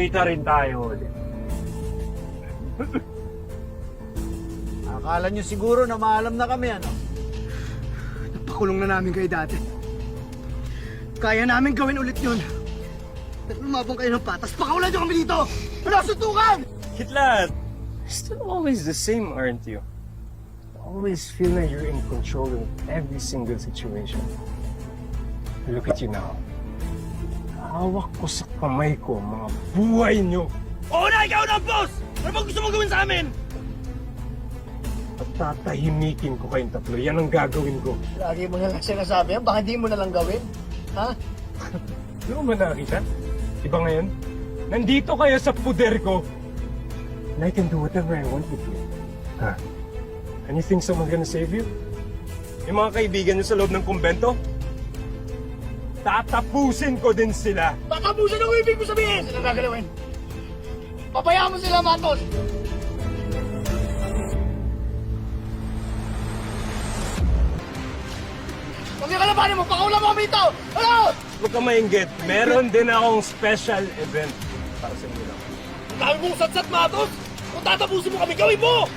magkikita rin tayo ulit. Akala nyo siguro na maalam na kami, ano? Napakulong na namin kayo dati. Kaya namin gawin ulit yun. Pero lumabang kayo ng patas, pakawalan nyo kami dito! Wala suntukan! Kitlat! You're still always the same, aren't you? Always feel like you're in control of every single situation. Look at you now. Hawak ko sa kamay ko, mga buhay nyo. Oo na, ikaw na, boss! Ano bang gusto mong gawin sa amin? At tatahimikin ko kayong tatlo. Yan ang gagawin ko. Lagi mo na lang sinasabi yan, baka di mo na lang gawin. Ha? Ano mo nakita? Iba ngayon? Nandito kayo sa puder ko. And I can do whatever I want with you. Ha? And you think someone's gonna save you? Yung mga kaibigan nyo sa loob ng kumbento? Tatapusin ko din sila. Tatapusin ang ibig mo sabihin! Sino gagalawin? Pabayaan mo sila, Matos! Kung yung kalabanin mo, pakawalan mo kami ito! Ano? Huwag ka mainggit. Meron din akong special event para sa inyo lang. Dami mong satsat, Matos! Kung tatapusin mo kami, gawin mo!